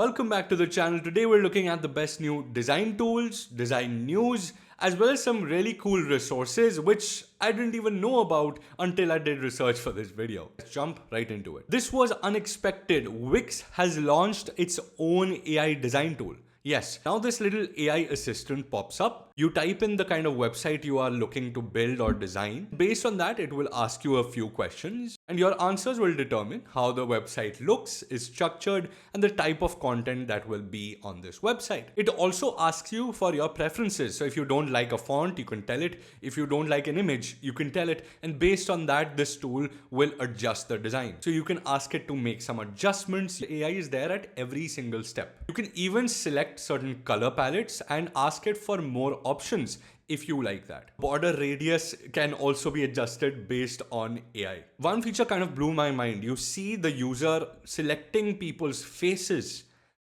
Welcome back to the channel. Today we're looking at the best new design tools, design news, as well as some really cool resources which I didn't even know about until I did research for this video. Let's jump right into it. This was unexpected. Wix has launched its own AI design tool. Yes, now this little AI assistant pops up. You type in the kind of website you are looking to build or design. Based on that, it will ask you a few questions and your answers will determine how the website looks, is structured, and the type of content that will be on this website. It also asks you for your preferences. So if you don't like a font, you can tell it. If you don't like an image, you can tell it. And based on that, this tool will adjust the design. So you can ask it to make some adjustments. AI is there at every single step. You can even select certain color palettes and ask it for more options if you like that. Border radius can also be adjusted based on AI. One feature kind of blew my mind. You see the user selecting people's faces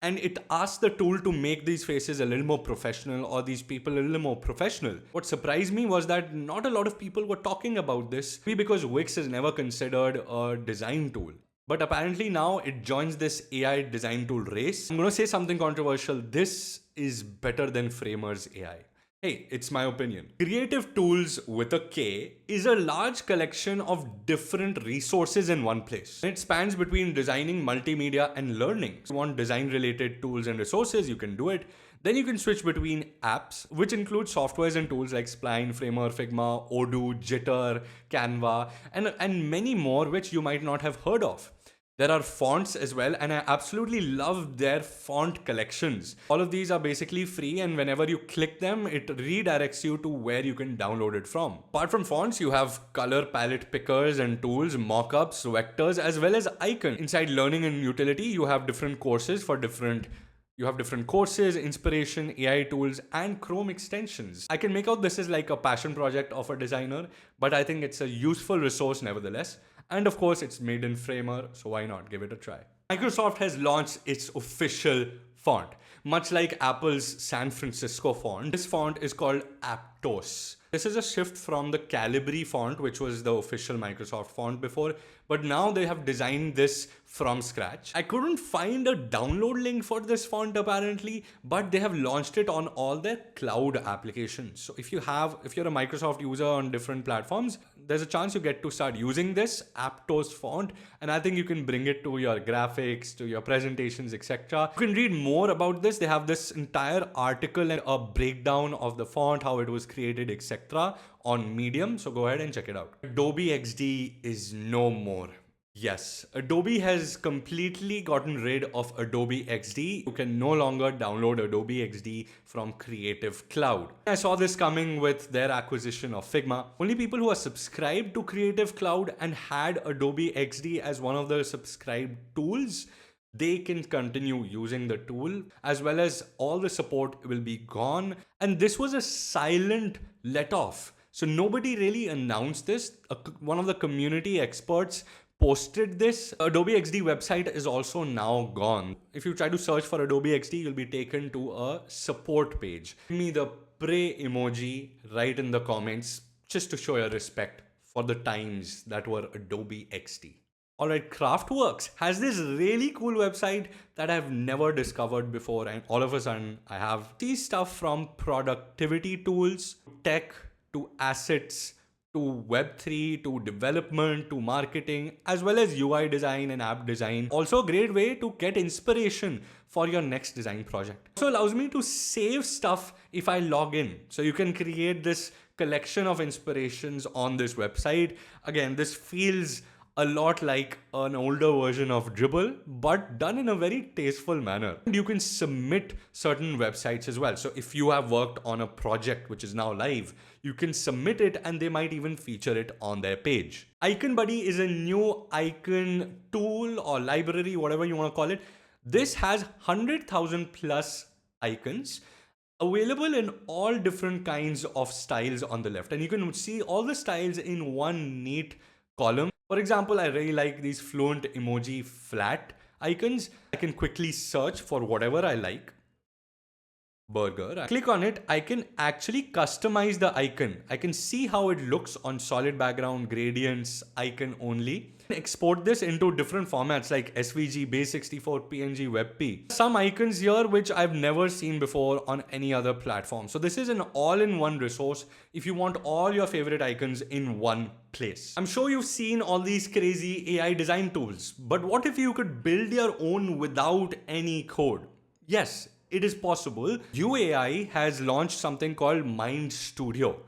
and it asks the tool to make these faces a little more professional or these people a little more professional. What surprised me was that not a lot of people were talking about this, maybe because Wix is never considered a design tool. But apparently now it joins this AI design tool race. I'm going to say something controversial. This is better than Framer's AI. Hey, it's my opinion. Creative Tools with a K is a large collection of different resources in one place. It spans between designing, multimedia, and learning. If you want design related tools and resources, you can do it. Then you can switch between apps, which include softwares and tools like Spline, Framer, Figma, Odoo, Jitter, Canva, and many more which you might not have heard of. There are fonts as well, and I absolutely love their font collections. All of these are basically free, and whenever you click them, it redirects you to where you can download it from. Apart from fonts, you have color palette pickers and tools, mockups, vectors, as well as icons. Inside learning and utility, you have different courses for different courses, inspiration, AI tools, and Chrome extensions. I can make out this is like a passion project of a designer, but I think it's a useful resource nevertheless. And of course, it's made in Framer, so why not give it a try? Microsoft has launched its official font. Much like Apple's San Francisco font, this font is called Aptos. This is a shift from the Calibri font, which was the official Microsoft font before, but now they have designed this from scratch. I couldn't find a download link for this font apparently, but they have launched it on all their cloud applications. So if you're a Microsoft user on different platforms, there's a chance you get to start using this Aptos font, and I think you can bring it to your graphics, to your presentations, etc. You can read more about this. They have this entire article and a breakdown of the font, how it was created, etc. on Medium, so go ahead and check it out. Adobe Xd is no more. Yes, Adobe has completely gotten rid of Adobe Xd. You can no longer download Adobe Xd from Creative Cloud. I saw this coming with their acquisition of Figma. Only people who are subscribed to Creative Cloud and had Adobe Xd as one of the subscribed tools, they can continue using the tool, as well as all the support will be gone. And this was a silent let off. So nobody really announced this. One of the community experts posted this. Adobe Xd website is also now gone. If you try to search for Adobe Xd, you'll be taken to a support page. Give me the pray emoji right in the comments just to show your respect for the times that were Adobe Xd. Alright, Craftworks has this really cool website that I've never discovered before, and all of a sudden I have these stuff from productivity tools, tech, to assets, to Web3, to development, to marketing, as well as UI design and app design. Also a great way to get inspiration for your next design project. Also allows me to save stuff if I log in. So you can create this collection of inspirations on this website. Again, this feels a lot like an older version of Dribble, but done in a very tasteful manner. And you can submit certain websites as well. So if you have worked on a project which is now live, you can submit it and they might even feature it on their page. Icon Buddy is a new icon tool or library, whatever you want to call it. This has 100,000 plus icons available in all different kinds of styles on the left. And you can see all the styles in one neat column. For example, I really like these fluent emoji flat icons. I can quickly search for whatever I like. burger. I click on it, I can actually customize the icon. I can see how it looks on solid background, gradients, icon only. Export this into different formats like SVG, Base64, PNG, WebP. Some icons here which I've never seen before on any other platform. So this is an all-in-one resource if you want all your favorite icons in one place. I'm sure you've seen all these crazy AI design tools, but what if you could build your own without any code? Yes, it is possible. UAI has launched something called Mind Studio.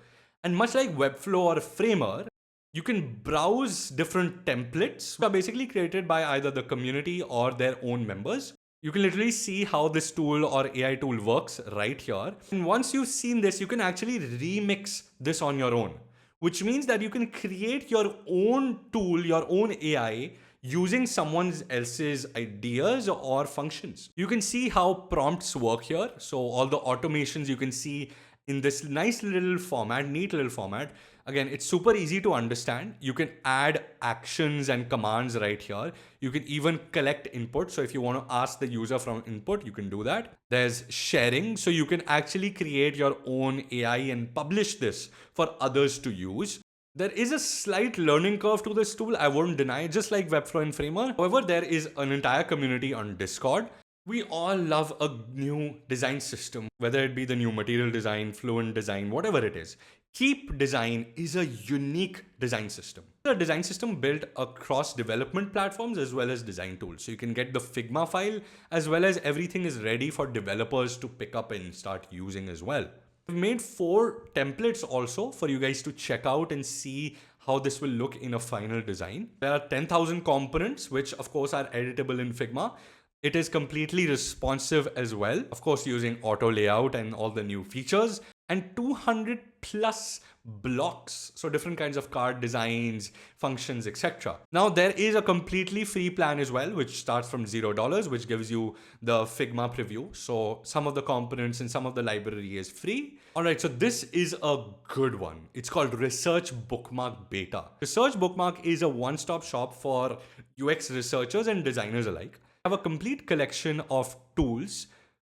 And much like Webflow or Framer, you can browse different templates that are basically created by either the community or their own members. You can literally see how this tool or AI tool works right here. And once you've seen this, you can actually remix this on your own, which means that you can create your own tool, your own AI, using someone else's ideas or functions. You can see how prompts work here. So all the automations you can see in this nice little format, neat little format. Again, it's super easy to understand. You can add actions and commands right here. You can even collect input. So if you want to ask the user from input, you can do that. There's sharing. So you can actually create your own AI and publish this for others to use. There is a slight learning curve to this tool, I won't deny, just like Webflow and Framer. However, there is an entire community on Discord. We all love a new design system, whether it be the new material design, fluent design, whatever it is. Keep Design is a unique design system. It's a design system built across development platforms as well as design tools. So you can get the Figma file as well as everything is ready for developers to pick up and start using as well. I've made 4 templates also for you guys to check out and see how this will look in a final design. There are 10,000 components, which of course are editable in Figma. It is completely responsive as well, of course using auto layout and all the new features, and 200 plus blocks, so different kinds of card designs, functions, etc. Now there is a completely free plan as well, which starts from $0, which gives you the Figma preview. So some of the components and some of the library is free. All right, so this is a good one. It's called Research Bookmark Beta. Research Bookmark is a one-stop shop for UX researchers and designers alike. Have a complete collection of tools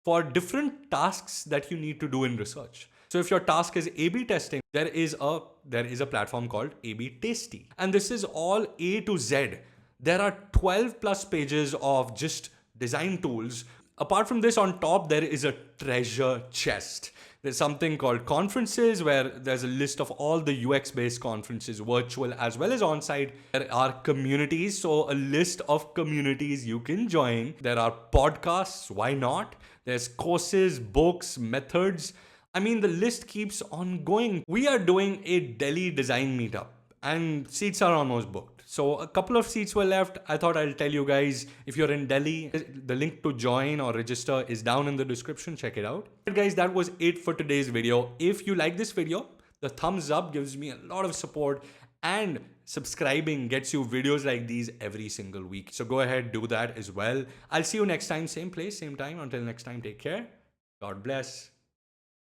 for different tasks that you need to do in research. So if your task is A/B testing, there is a platform called A/B Tasty. And this is all A to Z. There are 12 plus pages of just design tools. Apart from this, on top, there is a treasure chest. There's something called conferences where there's a list of all the UX-based conferences, virtual as well as on-site. There are communities, so a list of communities you can join. There are podcasts, why not? There's courses, books, methods. I mean, the list keeps on going. We are doing a Delhi design meetup and seats are almost booked. So a couple of seats were left. I thought I'll tell you guys, if you're in Delhi, the link to join or register is down in the description. Check it out. But guys, that was it for today's video. If you like this video, the thumbs up gives me a lot of support, and subscribing gets you videos like these every single week. So go ahead, do that as well. I'll see you next time, same place, same time. Until next time, take care. God bless.